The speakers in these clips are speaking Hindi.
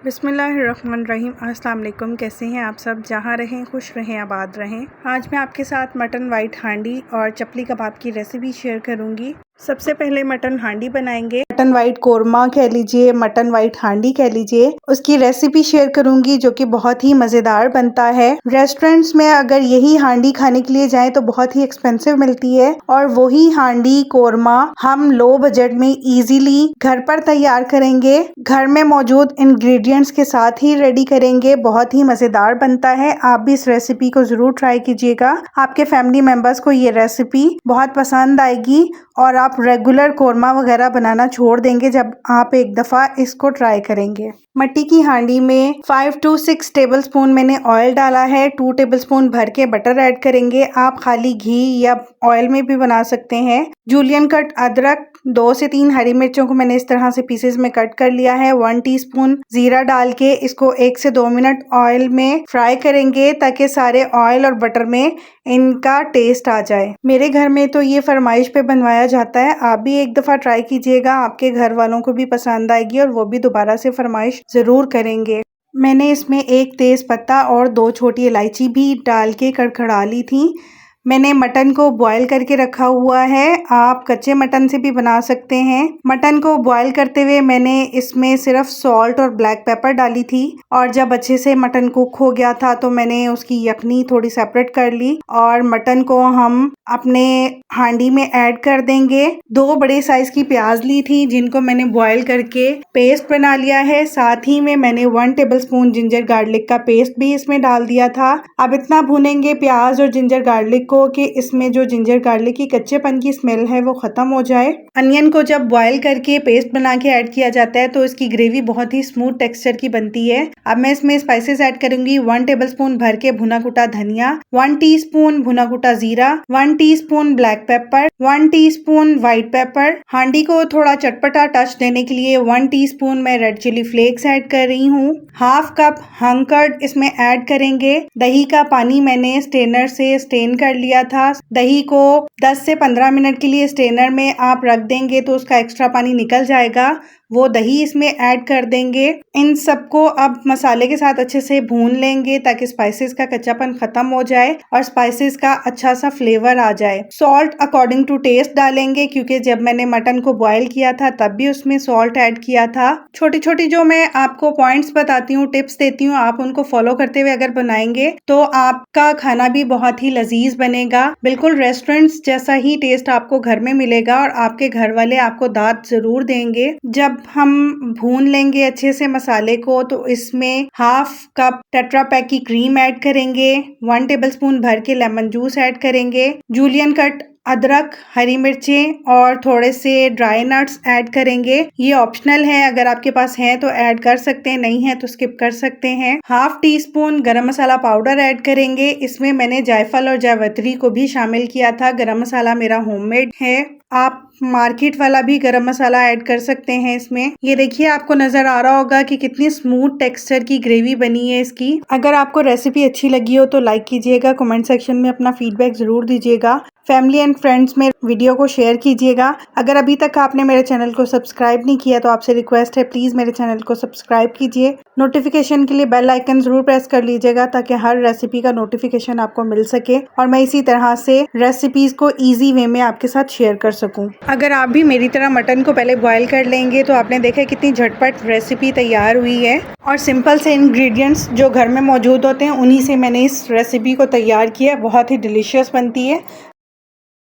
बिस्मिल्लाहिर्रहमानिर्रहीम। अस्सलाम वालेकुम। कैसे हैं आप सब? जहाँ रहें खुश रहें, आबाद रहें। आज मैं आपके साथ मटन वाइट हांडी और चपली कबाब की रेसिपी शेयर करूँगी। सबसे पहले मटन हांडी बनाएंगे। मटन वाइट कोरमा कह लीजिए, मटन वाइट हांडी कह लीजिए, उसकी रेसिपी शेयर करूंगी जो कि बहुत ही मज़ेदार बनता है। रेस्टोरेंट्स में अगर यही हांडी खाने के लिए जाएं तो बहुत ही एक्सपेंसिव मिलती है और वही हांडी कोरमा हम लो बजट में इजीली घर पर तैयार करेंगे। घर में मौजूद इंग्रेडिएंट्स के साथ ही रेडी करेंगे। बहुत ही मज़ेदार बनता है। आप भी इस रेसिपी को ज़रूर ट्राई कीजिएगा। आपके फैमिली मेम्बर्स को ये रेसिपी बहुत पसंद आएगी और आप रेगुलर कोरमा वगैरह बनाना छोड़ देंगे जब आप एक दफ़ा इसको ट्राई करेंगे। मट्टी की हांडी में 5 to 6 टेबलस्पून मैंने ऑयल डाला है। 2 टेबलस्पून भर के बटर ऐड करेंगे। आप खाली घी या ऑयल में भी बना सकते हैं। जूलियन कट अदरक, 2 से 3 हरी मिर्चों को मैंने इस तरह से पीसेस में कट कर लिया है। 1 टीस्पून जीरा डाल के इसको 1 से 2 मिनट ऑयल में फ्राई करेंगे ताकि सारे ऑयल और बटर में इनका टेस्ट आ जाए। मेरे घर में तो ये फरमाइश पे बनवाया जाता है। आप भी एक दफ़ा ट्राई कीजिएगा, आपके घर वालों को भी पसंद आएगी और वो भी दोबारा से फरमाइश ज़रूर करेंगे। मैंने इसमें 1 तेज़ पत्ता और 2 छोटी इलायची भी डाल के कड़कड़ा ली थी। मैंने मटन को बॉईल करके रखा हुआ है। आप कच्चे मटन से भी बना सकते हैं। मटन को बॉईल करते हुए मैंने इसमें सिर्फ सॉल्ट और ब्लैक पेपर डाली थी और जब अच्छे से मटन कुक हो गया था तो मैंने उसकी यखनी थोड़ी सेपरेट कर ली और मटन को हम अपने हांडी में ऐड कर देंगे। 2 बड़े साइज की प्याज ली थी जिनको मैंने बॉईल करके पेस्ट बना लिया है। साथ ही में मैंने 1 टेबलस्पून जिंजर गार्लिक का पेस्ट भी इसमें डाल दिया था। अब इतना भूनेंगे प्याज और जिंजर गार्लिक कि इसमें जो जिंजर गार्लिक की कच्चेपन की स्मेल है वो खत्म हो जाए। अनियन को जब बॉईल करके पेस्ट बना के ऐड किया जाता है तो इसकी ग्रेवी बहुत ही स्मूथ टेक्सचर की बनती है। अब मैं इसमें स्पाइसेस ऐड करूंगी। 1 टेबलस्पून भर के भुना कुटा धनिया, 1 टीस्पून भुना कुटा जीरा, 1 teaspoon black pepper, 1 teaspoon white paper. हांडी को थोड़ा चटपटा टच देने के लिए 1 टीस्पून मैं रेड चिली फ्लेक्स ऐड कर रही हूँ। हाफ कप हंग कर्ड इसमें ऐड करेंगे। दही का पानी मैंने स्ट्रेनर से स्ट्रेन कर लिया था। दही को 10 से 15 मिनट के लिए स्ट्रेनर में आप रख देंगे तो उसका एक्स्ट्रा पानी निकल जाएगा। वो दही इसमें ऐड कर देंगे। इन सबको अब मसाले के साथ अच्छे से भून लेंगे ताकि स्पाइसेस का कच्चापन खत्म हो जाए और स्पाइसेस का अच्छा सा फ्लेवर आ जाए। सॉल्ट अकॉर्डिंग टू टेस्ट डालेंगे क्योंकि जब मैंने मटन को बॉईल किया था तब भी उसमें सॉल्ट ऐड किया था। छोटी छोटी जो मैं आपको पॉइंट्स बताती हूँ, टिप्स देती हूँ, आप उनको फॉलो करते हुए अगर बनाएंगे तो आपका खाना भी बहुत ही लजीज बनेगा। बिल्कुल रेस्टोरेंट्स जैसा ही टेस्ट आपको घर में मिलेगा और आपके घर वाले आपको दाद जरूर देंगे। जब हम भून लेंगे अच्छे से मसाले को तो इसमें हाफ कप टेट्रा पैक की क्रीम ऐड करेंगे। 1 टेबलस्पून भर के लेमन जूस ऐड करेंगे। जूलियन कट अदरक, हरी मिर्चें और थोड़े से ड्राई नट्स ऐड करेंगे। ये ऑप्शनल है, अगर आपके पास है तो ऐड कर सकते हैं, नहीं है तो स्किप कर सकते हैं। हाफ टी स्पून गरम मसाला पाउडर ऐड करेंगे। इसमें मैंने जायफल और जावित्री को भी शामिल किया था। गरम मसाला मेरा होममेड है, आप मार्केट वाला भी गरम मसाला ऐड कर सकते हैं इसमें। ये देखिए आपको नजर आ रहा होगा कि कितनी स्मूथ टेक्सचर की ग्रेवी बनी है इसकी। अगर आपको रेसिपी अच्छी लगी हो तो लाइक कीजिएगा, कमेंट सेक्शन में अपना फीडबैक जरूर दीजिएगा, फैमिली एंड फ्रेंड्स में वीडियो को शेयर कीजिएगा। अगर अभी तक आपने मेरे चैनल को सब्सक्राइब नहीं किया तो आपसे रिक्वेस्ट है, प्लीज मेरे चैनल को सब्सक्राइब कीजिए। नोटिफिकेशन के लिए बेल आइकन जरूर प्रेस कर लीजिएगा ताकि हर रेसिपी का नोटिफिकेशन आपको मिल सके और मैं इसी तरह से रेसिपीज को इजी वे में आपके साथ शेयर कर सकूं। अगर आप भी मेरी तरह मटन को पहले बॉईल कर लेंगे तो आपने देखा कितनी झटपट रेसिपी तैयार हुई है और सिंपल से इंग्रेडिएंट्स जो घर में मौजूद होते हैं उन्हीं से मैंने इस रेसिपी को तैयार किया। बहुत ही डिलीशियस बनती है।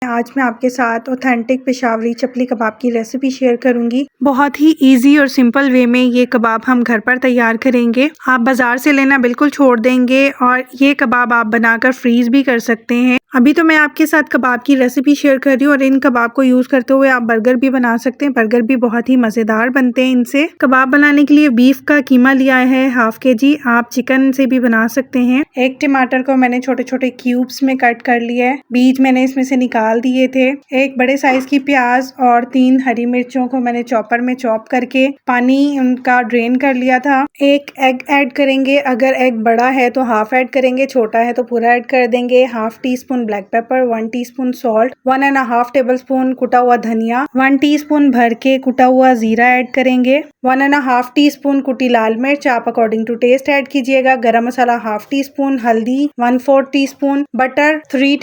आज मैं आपके साथ ऑथेंटिक पेशावरी चपली कबाब की रेसिपी शेयर करूंगी। बहुत ही इजी और सिंपल वे में ये कबाब हम घर पर तैयार करेंगे। आप बाजार से लेना बिल्कुल छोड़ देंगे और ये कबाब आप बनाकर फ्रीज भी कर सकते हैं। अभी तो मैं आपके साथ कबाब की रेसिपी शेयर कर रही हूँ और इन कबाब को यूज करते हुए आप बर्गर भी बना सकते हैं। बर्गर भी बहुत ही मजेदार बनते हैं इनसे। कबाब बनाने के लिए बीफ का कीमा लिया है हाफ kg। आप चिकन से भी बना सकते हैं। 1 टमाटर को मैंने छोटे छोटे क्यूब्स में कट कर लिया है। बीज मैंने इसमें से निकाल डाल दिए थे। एक बड़े साइज की प्याज और 3 हरी मिर्चों को मैंने चॉपर में चॉप करके पानी उनका ड्रेन कर लिया था। एक एग ऐड करेंगे, अगर एग बड़ा है तो हाफ ऐड करेंगे, छोटा है तो पूरा ऐड कर देंगे। Half tea spoon black pepper, 1 teaspoon salt, 1.5 tablespoon कुटा हुआ धनिया, 1 टीस्पून भर के कुटा हुआ जीरा ऐड करेंगे, 1.5 टीस्पून कुटी लाल मिर्च आप अकॉर्डिंग टू टेस्ट ऐड कीजिएगा। गरम मसाला हाफ टी स्पून, हल्दी 1/4 टीस्पून, बटर 3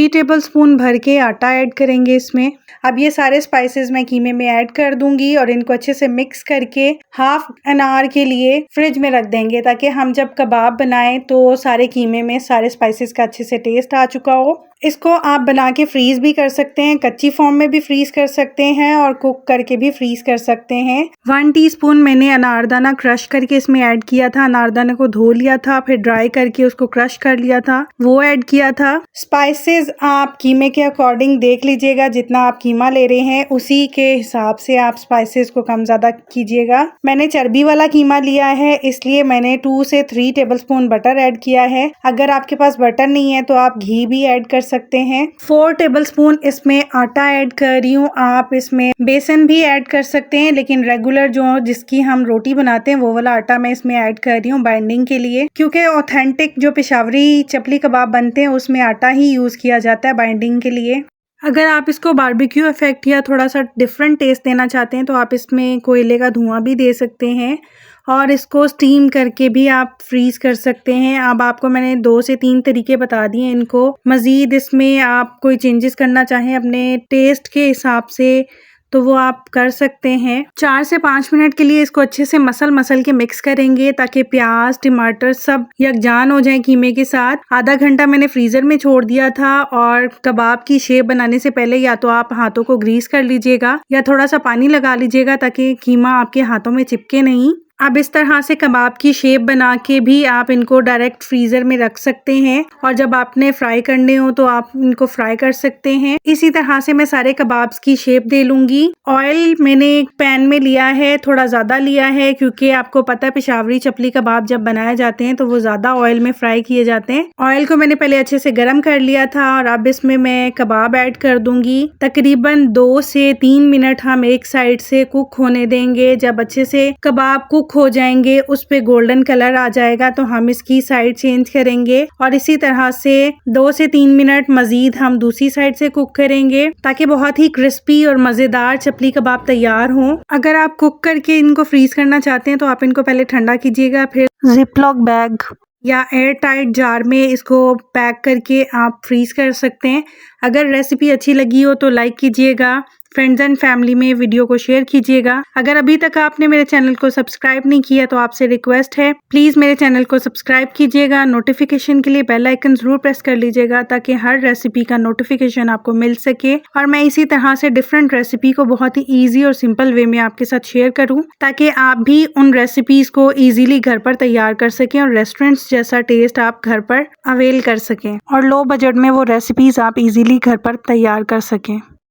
टेबलस्पून भर के आटा ऐड करेंगे इसमें। अब ये सारे स्पाइसेस मैं कीमे में ऐड कर दूंगी और इनको अच्छे से मिक्स करके हाफ एन आवर के लिए फ्रिज में रख देंगे, ताकि हम जब कबाब बनाएं तो सारे कीमे में सारे स्पाइसेस का अच्छे से टेस्ट आ चुका हो। इसको आप बना के फ्रीज भी कर सकते हैं, कच्ची फॉर्म में भी फ्रीज कर सकते हैं और कुक करके भी फ्रीज कर सकते हैं। 1 टीस्पून मैंने अनारदाना क्रश करके इसमें ऐड किया था। अनारदाना को धो लिया था, फिर ड्राई करके उसको क्रश कर लिया था, वो ऐड किया था। स्पाइसेस आप कीमे के अकॉर्डिंग देख लीजिएगा, जितना आप कीमा ले रहे हैं उसी के हिसाब से आप स्पाइसेस को कम ज्यादा कीजिएगा। मैंने चर्बी वाला कीमा लिया है, इसलिए मैंने 2 से 3 टेबलस्पून बटर ऐड किया है। अगर आपके पास बटर नहीं है तो आप घी भी ऐड कर सकते हैं। 4 टेबलस्पून इसमें आटा ऐड कर रही हूँ। आप इसमें बेसन भी ऐड कर सकते हैं, लेकिन रेगुलर जो जिसकी हम रोटी बनाते हैं वो वाला आटा मैं इसमें ऐड कर रही हूँ बाइंडिंग के लिए, क्योंकि ऑथेंटिक जो पेशावरी चपली कबाब बनते हैं उसमें आटा ही यूज किया जाता है बाइंडिंग के लिए। अगर आप इसको बारबेक्यू इफेक्ट या थोड़ा सा डिफरेंट टेस्ट देना चाहते हैं तो आप इसमें कोयले का धुआं भी दे सकते हैं और इसको स्टीम करके भी आप फ्रीज कर सकते हैं। अब आपको मैंने 2 से 3 तरीके बता दिए। इनको मज़ीद इसमें आप कोई चेंजेस करना चाहें अपने टेस्ट के हिसाब से तो वो आप कर सकते हैं। 4 से 5 मिनट के लिए इसको अच्छे से मसल के मिक्स करेंगे ताकि प्याज टमाटर सब यकजान हो जाए कीमे के साथ। आधा घंटा मैंने फ्रीजर में छोड़ दिया था और कबाब की शेप बनाने से पहले या तो आप हाथों को ग्रीस कर लीजिएगा या थोड़ा सा पानी लगा लीजिएगा ताकि कीमा आपके हाथों में चिपके नहीं। अब इस तरह से कबाब की शेप बना के भी आप इनको डायरेक्ट फ्रीजर में रख सकते हैं और जब आपने फ्राई करने हो तो आप इनको फ्राई कर सकते हैं। इसी तरह से मैं सारे कबाब्स की शेप दे लूंगी। ऑयल मैंने एक पैन में लिया है, थोड़ा ज्यादा लिया है क्योंकि आपको पता है पेशावरी चपली कबाब जब बनाए जाते हैं तो वो ज्यादा ऑयल में फ्राई किए जाते हैं। ऑयल को मैंने पहले अच्छे से गर्म कर लिया था और अब इसमें मैं कबाब ऐड कर दूंगी। तकरीबन 2 से 3 मिनट हम एक साइड से कुक होने देंगे। जब अच्छे से कबाब कुक हो जाएंगे, उस पे गोल्डन कलर आ जाएगा तो हम इसकी साइड चेंज करेंगे और इसी तरह से 2 से 3 मिनट मजीद हम दूसरी साइड से कुक करेंगे ताकि बहुत ही क्रिस्पी और मजेदार चपली कबाब तैयार हों। अगर आप कुक करके इनको फ्रीज करना चाहते हैं तो आप इनको पहले ठंडा कीजिएगा, फिर जिपलॉक बैग या एयर टाइट जार में इसको पैक करके आप फ्रीज कर सकते हैं। अगर रेसिपी अच्छी लगी हो तो लाइक कीजिएगा, फ्रेंड्स एंड फैमिली में वीडियो को शेयर कीजिएगा। अगर अभी तक आपने मेरे चैनल को सब्सक्राइब नहीं किया तो आपसे रिक्वेस्ट है प्लीज़ मेरे चैनल को सब्सक्राइब कीजिएगा। नोटिफिकेशन के लिए बेल आइकन जरूर प्रेस कर लीजिएगा ताकि हर रेसिपी का नोटिफिकेशन आपको मिल सके और मैं इसी तरह से डिफरेंट रेसिपी को बहुत ही ईजी और सिंपल वे में आपके साथ शेयर करूँ ताकि आप भी उन रेसिपीज़ को ईजिली घर पर तैयार कर सकें और रेस्टोरेंट्स जैसा टेस्ट आप घर पर अवेल कर सकें और लो बजट में वो रेसिपीज़ आप ईजिली घर पर तैयार कर सकें।